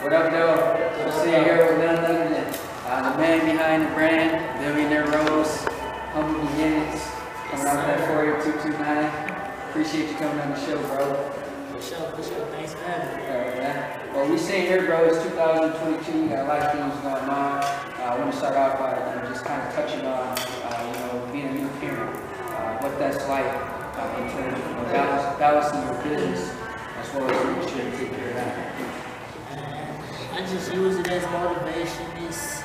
What up, though? So we're sitting here with none other than the man behind the brand, Billionaire Rose, humble beginnings, coming out that 48229. Appreciate you coming on the show, bro. For sure. Thanks for having me. All right, man. Well, we sitting here, bro. It's 2022. We got a lot of things going on. I want to start off by just kind of touching on, being a new parent, what that's like in terms of balancing your business as well as making sure to take care of that. I just use it as motivation. It's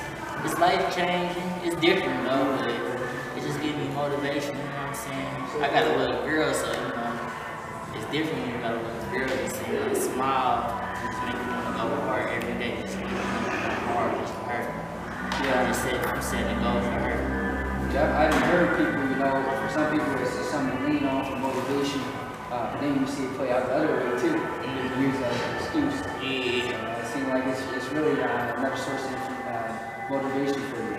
life changing. It's different though, but it just gives me motivation. You know what I'm saying? I got a little girl, so it's different when you got a little girl. You see her smile, just make you want to go hard every day. Just make you want to go hard just for her. Yeah, I'm setting a goal for her. Yeah, I've heard people, for some people it's something to lean on for motivation. But then you see it play out the other way too. You can use that as an excuse. Yeah. It seems like it's really another source of motivation for you.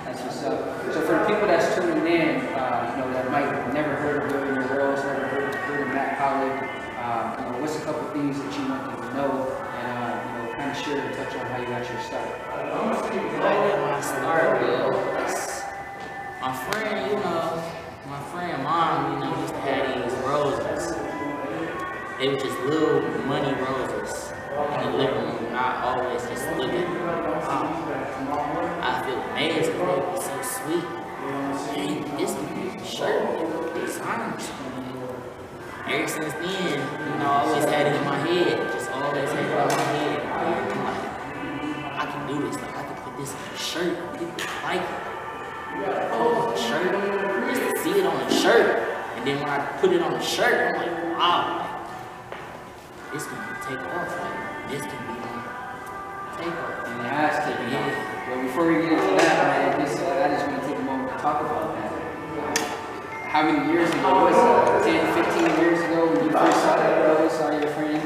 That's what's up. So for the people that's tuning in, that might have never heard of Billionaire Rose, never heard of Matt Collard, what's a couple things that you want them to know and kind of share and touch on how you got your start? My start, my friend mom, used to have these roses. They were just little money roses in the living room. And I always just look at them. I feel amazed. They were so sweet. And this shirt, designs. Ever since then, I always had it in my head. Just always had it in my head. And I'm like, I can do this. Like, I can put this in a shirt. People like it. Oh, shirt. Just to see it on a shirt. And then when I put it on a shirt, I'm like, wow. This can take off. Like, this can be take off. And it has taken off. Well, before we get into that, man, I just want to take a moment to talk about that. How many years ago was it? 10, 15 years ago when you first saw that rose, saw your friend,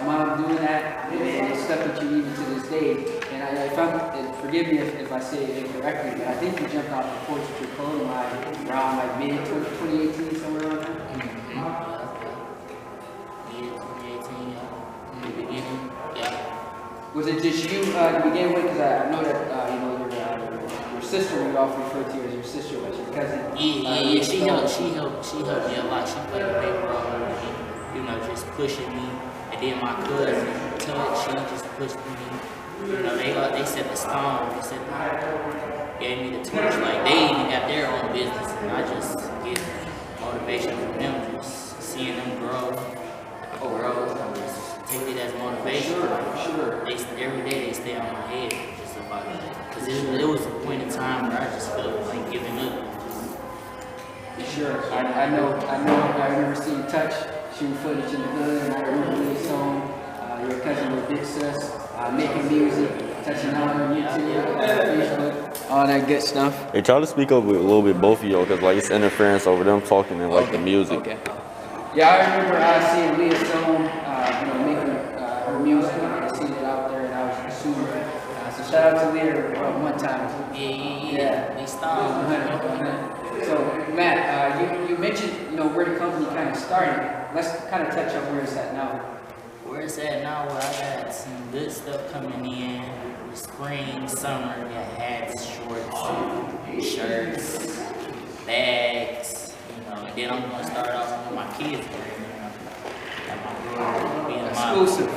mom doing that, and it stuck with you even to this day. And forgive me if I say it incorrectly, but I think you jumped off the porch with your clothing line around mid-2018, somewhere around there. Was it just you to begin with? Because I know that your sister, we often refer to you as your sister, but your cousin. Yeah. She helped me a lot. She played a big role in me, just pushing me. And then my cousin, Touch, she just pushed me. They set the stone. They gave me the torch. Like they even got their own business, and I just get motivation from them, just seeing them grow. Just take it as motivation. Sure. Every day they stay on my head just about it. Because it was a point in time where I just felt like giving up. Sure. I know. I remember seeing Touch shooting footage in the hood, and I remember this song. Your cousin with Big Sus, making music, touching on YouTube, Facebook, all that good stuff. Hey, try to speak up a little bit, both of y'all, because it's interference over them talking and the music. Okay. Yeah, I remember seeing Leah Stone, making her music. I seen it out there, and I was consuming it. So shout out to Leah one time. Yeah. They stopped. So Matt, you mentioned where the company kind of started. Let's kind of touch on where it's at now. Where it's at now, I got some good stuff coming in. Spring, summer, we got hats, shorts, shirts, bags, and then I'm gonna start off with my kids wearing, got my girl being exclusive.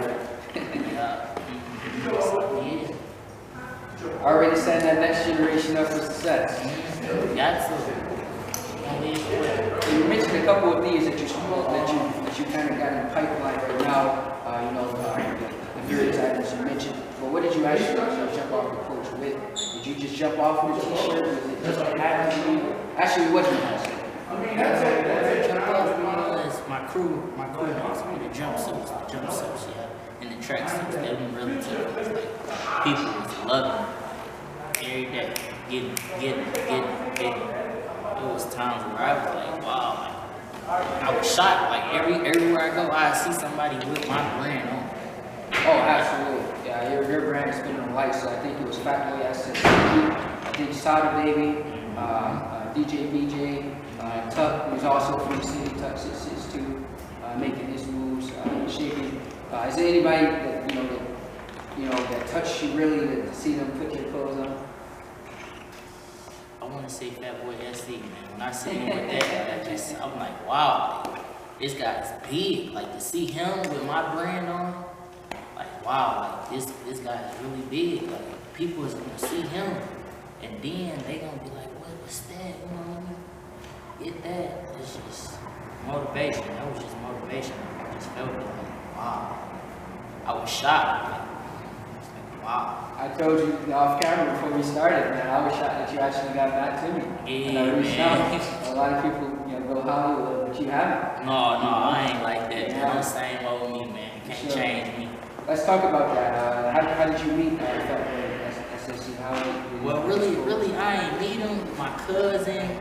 Yeah. Already setting that next generation up for success. Got to. You mentioned a couple of these that you kind of got in the pipeline right now. The various items you mentioned. But what did you actually jump off the porch with? Did you just jump off with a t-shirt? Was it just a hat? Actually, it wasn't a hat. Jump off my crew mates with the jumpsuits, and the tracksuits. They didn't really take us. Like, people was loving it every day, getting. It was times where I was like, wow, I was shocked. Like everywhere I go, I see somebody with my brand on. Oh, absolutely. Yeah, your brand has been on light. So I think it was Fat Boy SSD, I think Sada Baby, DJ BJ, Tuck, who's also from the city, Tuck 662, making his moves, shaping. Is there anybody that you know, that touched you really to see them put your clothes on? I want to say Fatboy SC, man. When I see him with that, I'm like, wow, this guy's big. Like, to see him with my brand on, like, wow, like, this guy is really big. Like, people is gonna see him, and then they gonna be like, what's that? You know what I mean? Get that. It's just motivation. That was just motivation. I just felt it. Like, wow. I was shocked. Like, wow. I told you off camera before we started, man, I was shocked that you actually got back to me. Yeah, and I reached man. out. A lot of people, you know, go Hollywood, but you haven't. No, I ain't like that. Yeah. I'm the same old me, man. You can't change me. Let's talk about that. How did you meet Fatboy SC? Well, really, I ain't meet him. My cousin,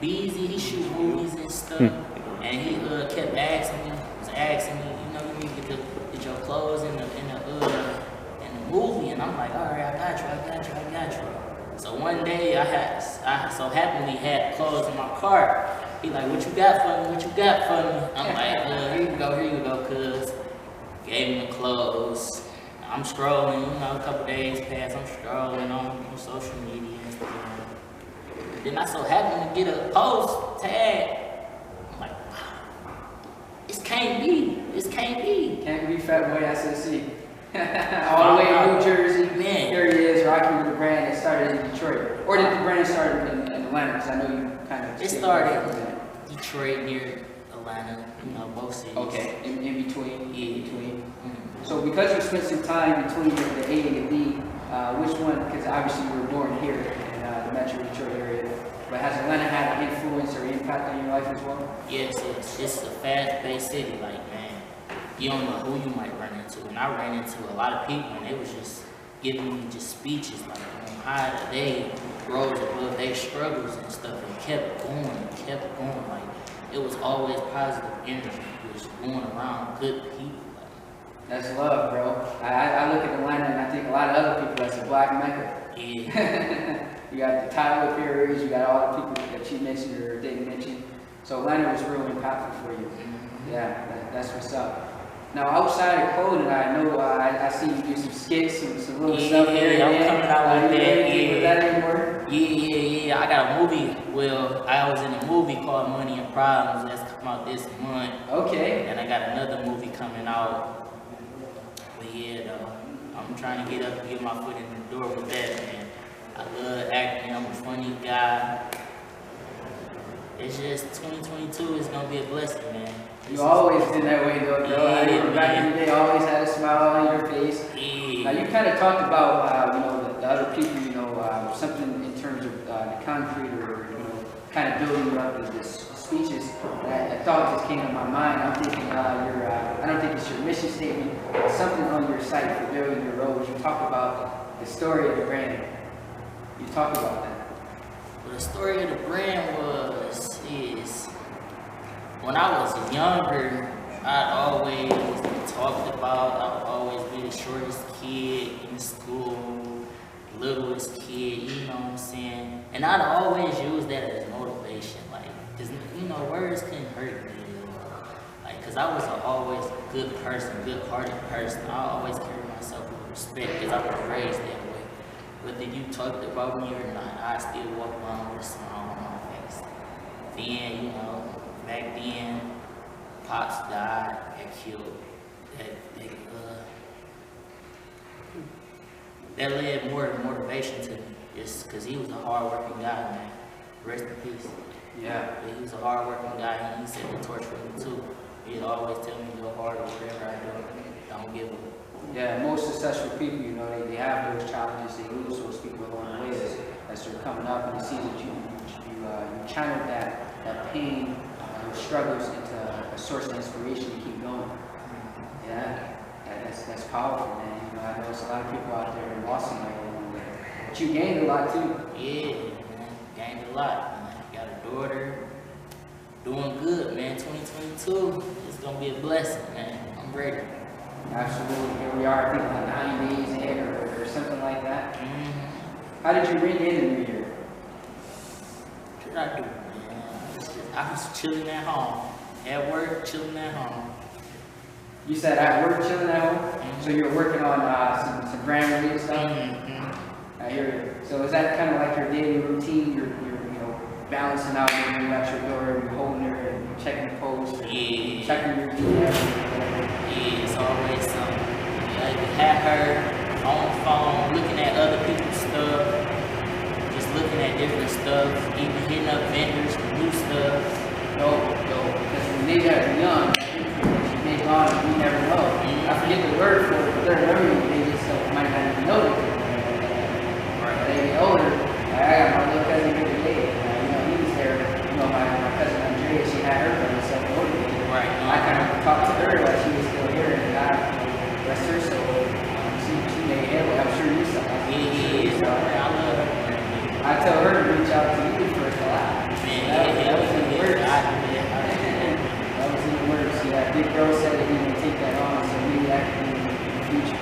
Beezy, he shoot movies and stuff, and he kept asking me, you know, you need to get your clothes in the movie, and I'm like, all right, I got you. So one day I so happily had clothes in my cart. He like, what you got for me? I'm like, here you go, cuz. Gave him the clothes. I'm scrolling, you know, a couple days pass, I'm scrolling on social media and stuff. Then I so happened to get a post tag. I'm like, wow, this can't be. Can't be Fatboy SC. All the way in New Jersey, man. Here he is, rocking with the brand that started in Detroit. Or did the brand start in Atlanta? Because I know you kind of... It started in Detroit, near Atlanta, you know, both cities. Okay, in between? Yeah. In between. Mm-hmm. So because you spent some time between the A and the B, which one, because obviously you were born here in the Metro Detroit area, but has Atlanta had an influence or impact on your life as well? Yes. It's a fast-paced city, like, man. You don't know who you might run into. And I ran into a lot of people, and they was just giving me just speeches like on how they rose above their struggles and stuff, and kept going. Like, it was always positive energy. It was going around good people. That's love, bro. I look at Atlanta and I think a lot of other people, that's a black Mecca. Yeah. You got the Tyler Perry's, you got all the people that you mentioned or didn't mention. So Atlanta was real impactful for you. Yeah, that's what's up. Now outside of clothing, I know I see you do some skits, some little stuff here. Yeah, I'm coming out with that. With that anymore? Yeah. I got a movie. Well, I was in a movie called Money and Problems that's come out this month. Okay. And I got another movie coming out. But yeah, though, I'm trying to get my foot in the door with that, man. I love acting. I'm a funny guy. It's just 2022 is gonna be a blessing, man. You always been that way though, bro. I remember back in the day, always had a smile on your face. Yeah. Now you kind of talked about, you know, the other people, you know, something in terms of the concrete or, you know, kind of building you up with this speeches. A thought just came to my mind. I'm thinking I don't think it's your mission statement, but something on your site for Billionaire Rose. You talk about the story of the brand. You talk about that. Well, the story of the brand is when I was younger, I'd always talked about, I would always be the shortest kid in school, littlest kid, you know what I'm saying? And I'd always use that as motivation, like, cause you know, words couldn't hurt me, like, cause I was always a good person, good-hearted person. I always carry myself with respect, cause I was raised that way. Whether you talked about me or not, I still walk around with a smile on my face. Then, you know, back then, Pops died, got killed. That led more motivation to me, just because he was a hard-working guy, man. Rest in peace. Yeah. He was a hard-working guy, and he set the torch for me too. He'd always tell me to go hard or whatever I do. Don't give up. Yeah, most successful people, you know, they have those challenges, they lose those people along the way as they're coming up, and it seems that you channeled that pain, those struggles into a source of inspiration to keep going. Yeah, that's powerful, man. You know, I know there's a lot of people out there who lost somebody along the way, but you gained a lot too. Yeah, man, gained a lot. Man. Got a daughter, doing good, man. 2022 is gonna be a blessing, man. I'm ready. Absolutely. Here we are, I think like 9 days in or something like that. Mm-hmm. How did you ring in the new year? What did I do, man? I was chilling at home. At work, chilling at home. You said at work, chilling at home. So you're working on some Grammarly and stuff. I hear you. So is that kind of like your daily routine? You're balancing out when you're at your door, you're holding her, and you're checking the post, checking your email. Yeah, it's always something. Like have her on the phone, looking at other people's stuff, just looking at different stuff, even hitting up vendors for new stuff. Because when they are young, she may go on, you never know. I forget the word for it, but they're learning, they just might not even know it. Right. They get older. I got my little cousin here today. He was there. My cousin Andrea, she had her brother self motivated. Right. I kind of talked to her while she was still here, and God bless her soul. She made headway. I'm sure you saw that. Yeah. I love her. I tell her to reach out to you first a lot. That was in the words. That was in the words. Yeah, Big Bro said that he would take that on, so maybe that could be in the future.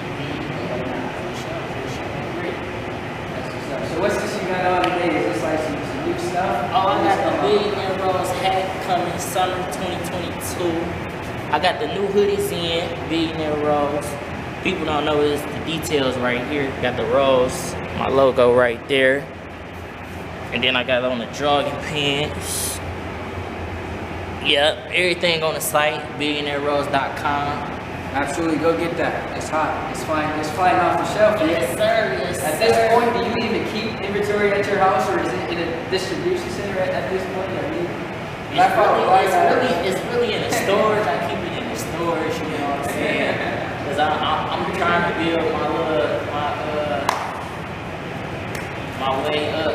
So what's this you got on today? Is this like some new stuff? Oh, I got the Billionaire Rose hat coming summer 2022. I got the new hoodies in, Billionaire Rose. People don't know is the details right here. Got the rose, my logo right there. And then I got on the jogging pants. Yep, everything on the site, billionairerose.com. Absolutely, go get that. It's hot. It's flying. It's flying off the shelf. Yes, sir. Yes, at this point, do you even keep inventory at your house, or is it in a distribution center at this point? It's really in the storage. I keep it in the storage. You know what I'm saying? Because I'm trying to build my way up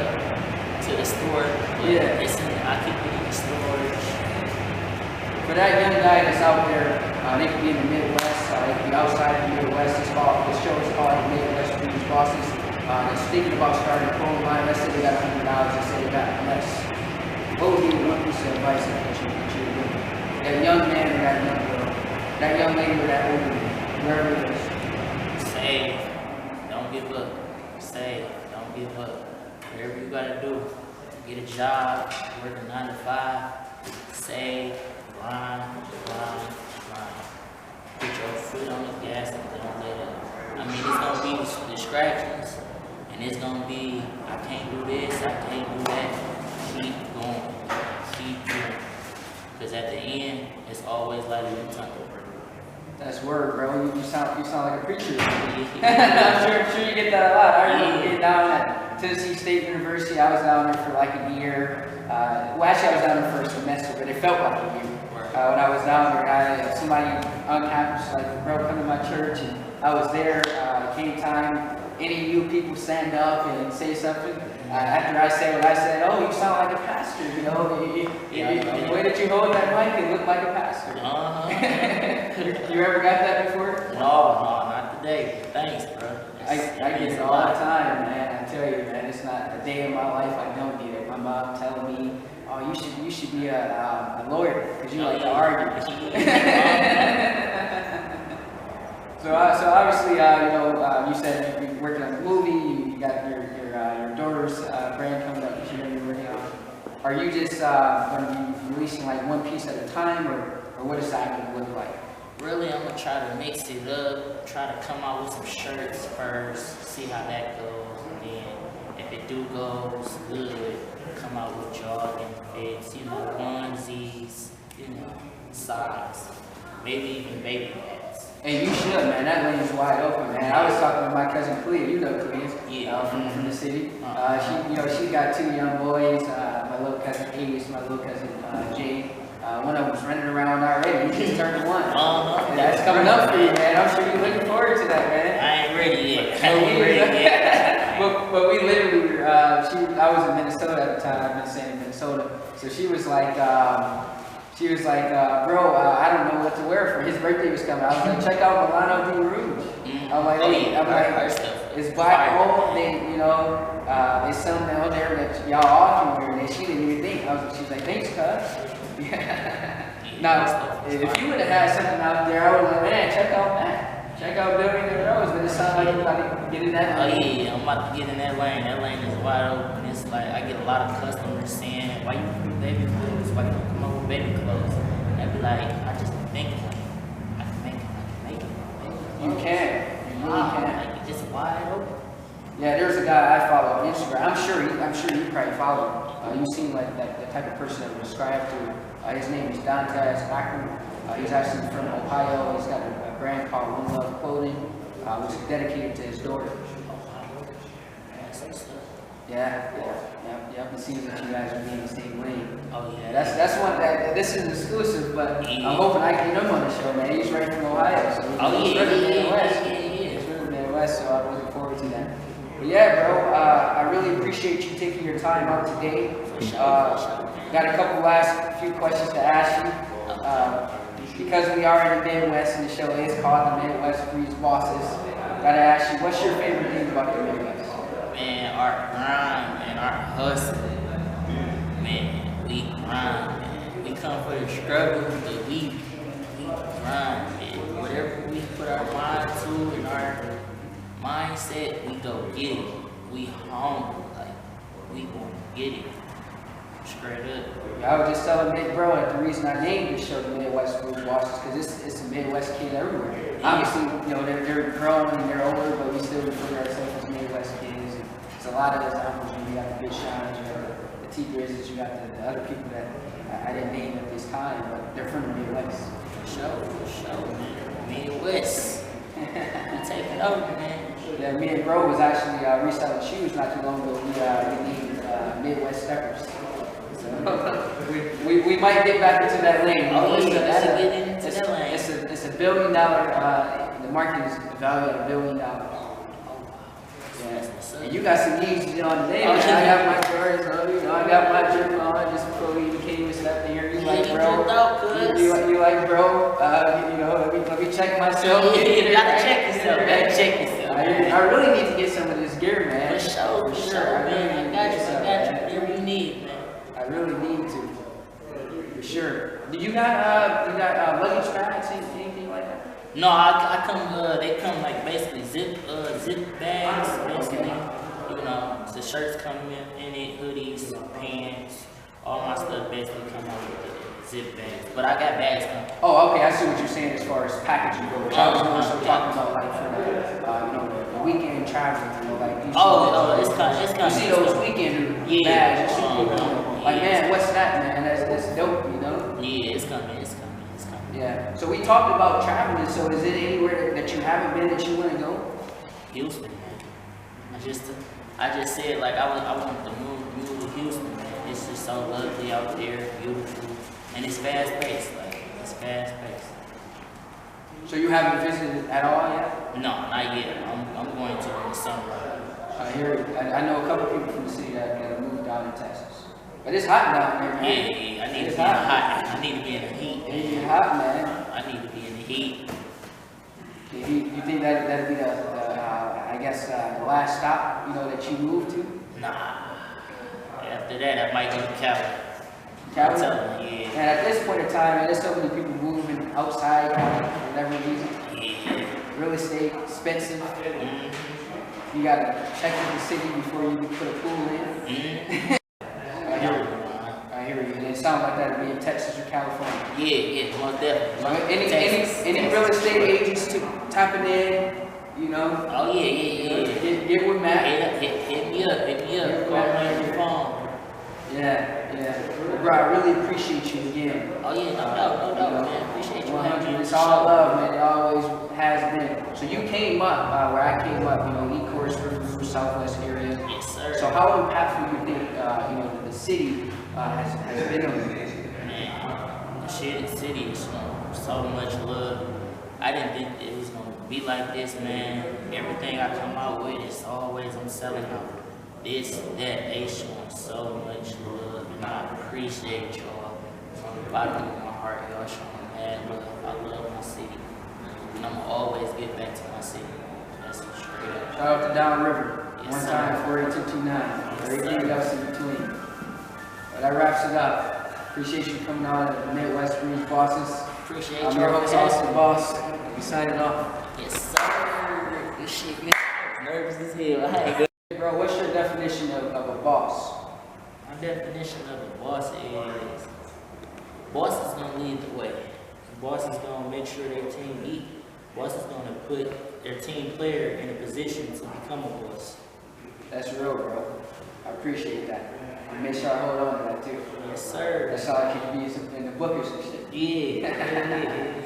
to the store. Yeah. I keep it in the storage. For that young guy that's out there, they could be in the Midwest, they could be outside of the Midwest. This show is called the Midwest Produce Bosses. That's thinking about starting a clothing line. Let's say they got $100, let's say they got less. What would be one piece of advice that you would give? That young man or that young girl, that young lady or that older man, wherever it is. Save, don't give up. Save, don't give up. Whatever you gotta do, get a job, work a 9 to 5, save. Grind. Put your foot on the gas and don't let it. I mean, it's gonna be distractions, and it's gonna be, I can't do this, I can't do that. Keep going, keep doing. Because at the end, it's always like a tunnel. That's word, bro. You sound like a preacher. I'm sure you get that a lot. I remember getting down at Tennessee State University. I was down there for like a year. Well, actually, I was down there for a semester, but it felt like a year. When I was down there, somebody on campus was like, bro, come to my church, and I was there. Came time, any of you people stand up and say something. After I say what I said, oh, you sound like a pastor, the way that you hold that mic, it looked like a pastor. You ever got that before? No, not today. Thanks, bro. I get it all the time, man. I tell you, man, it's not a day in my life I don't get it. My mom telling me, oh, you should be a lawyer because you like to argue. So obviously, you said you're working on a movie. You got your daughter's brand coming up that you're working on. Are you just going to be releasing like one piece at a time, or what is that going to look like? Really, I'm gonna try to mix it up. Try to come out with some shirts first. See how that goes, and then if it goes good, come out with jogging fits, onesies, socks, maybe even baby hats. Hey, you should, man. That lane's wide open, man. I was talking to my cousin Clea. You know Clea, from the city. She got 2 young boys. My little cousin Ace, my little cousin Jade. One of them's running around already. He just turned 1. That's coming up for you, man. I'm sure you're looking forward to that, man. I ain't ready yet. But we literally, I was in Minnesota at the time. I've been staying in Minnesota. So she was like, bro, I don't know what to wear for his birthday was coming. I was like, check out Milano Di Rouge. I'm like, it's black gold. It's something out there that y'all all can wear. And she didn't even think. She was like, thanks, cuz. Now, if you would have had something out there, I would have like, man, check out that. Check out Billionaire Rose. But it sounds like you're about to get in that lane. Oh yeah, I'm about to get in that lane. That lane is wide open. It's like I get a lot of customers saying, why you do baby clothes? Why you come up with baby clothes? And I be like, I just think like You can. You really can. Like it's just wide open. Yeah, there's a guy I follow on Instagram. I'm sure you probably follow him. You seem like the type of person that would describe to. His name is Dantes Akron. He's actually from Ohio. He's got a brand called One Love Clothing, which is dedicated to his daughter. Yeah. I've been seeing that you guys are being the same lane. Oh yeah. That's one that this is exclusive, but I'm hoping I can get him on the show, man. He's right from Ohio, so he's from the Midwest. He's from the Midwest, so I'm looking forward to that. But yeah, bro, I really appreciate you taking your time out today. Got a couple last few questions to ask you. Because we are in the Midwest and the show is called The Midwest Breeds Bosses, gotta ask you, what's your favorite thing about the Midwest? Man, our grind and our hustle. Man, we grind, man. We come for the struggle, but we grind, man. Whatever we put our mind to and our mindset, we go get it. We humble, like we gonna get it. Straight up. Yeah, I was just telling Nick, bro, that the reason I named this show The Midwest Breeds Bosses is because it's a Midwest kid everywhere. Obviously, you know, they're growing and they're older, but we still refer to ourselves as Midwest kids. A lot of those examples, you got the Big Shines, you got the T-Grizzlies, you got the other people that I didn't name at this time, but they're from the Midwest. Show, man. Midwest. We take it over, man. Yeah, me and bro was actually reselling shoes not too long ago. We named Midwest Steppers. So we might get back into that lane. Oh, yeah, gotta get into that lane. It's $1 billion. The market is valued at $1 billion. And you got some needs, you know, today. I got my Jordans on, you know, I got my drip on just before we even came and slept here. You like, bro? You like, bro? You know, let me check myself. You gotta check yourself. I really need to get some of this gear, man. For sure, man. I got you. Whatever you need, man. I really need to. For sure. Do you got luggage bags, anything like that? No, they come like basically zip bags, basically. You know, the shirts come in it, hoodies, pants, all my stuff basically come out with the zip bags. But I got bags coming. Oh, okay, I see what you're saying as far as packaging goes. I was more so talking about like for the weekend traveling, you know, like it's coming. You see those weekend bags, like man, what's that, man? That's dope, you know? Yeah, it's coming. Yeah. So we talked about traveling. So is it anywhere that you haven't been that you want to go? Houston, man. I just said like I want to move to Houston, man. It's just so lovely out there, beautiful, and it's fast paced. Like it's fast paced. So you haven't visited at all yet? No, not yet. I'm going to in the summer. I hear it. I know a couple people from the city that have moved down to Texas. But it's hot down there, man. Yeah. I need to be hot. I need to be in the heat. It's hot, man. I need to be in the heat. You think that'd be the the last stop, you know, that you move to? Nah. After that, I might go to Cali. Cali? Yeah. And at this point in time, man, there's so many people moving outside Cali for whatever reason. Yeah. Real estate, expensive. You gotta check with the city before you put a pool in. I hear you. And it sounds like that'd be in Texas or California. Yeah, most definitely. Any real estate agents tapping in, you know? Oh yeah. Get with Matt. Hit me up. Call me on your phone. Yeah. Well, bro, I really appreciate you again. Oh yeah, no doubt, man. Appreciate you. 100. It's all love, man. It always has been. So you came up where I came up, you know, Ecorse, River, Southwest area. Yes, sir. So how impactful do you think, the city has been on you? Man, the city is so much love. I didn't think it was gonna be like this, man. Everything I come out with is always I'm selling out. This, that, they showing so much love, and I appreciate y'all from the bottom of my heart. Y'all showing mad love. I love my city, and I'm gonna always get back to my city. That's straight up. Shout out to Downriver. Yes, One sir. time, 48229. Everything else in between. But that wraps it up. Appreciate you coming on to the Midwest Breeds Bosses. Appreciate I'm you. your host, Austin Boss. We signing off. Yes, sir. This shit, man. Nervous as hell. I ain't good. Bro, what's your definition of a boss? My definition of a boss is gonna lead the way. Boss is gonna make sure their team eat. Boss is gonna put their team player in a position to become a boss. That's real, bro. I appreciate that. And make sure I hold on to that too. Yes, sir. That's how I can be in the book or some shit. Yeah.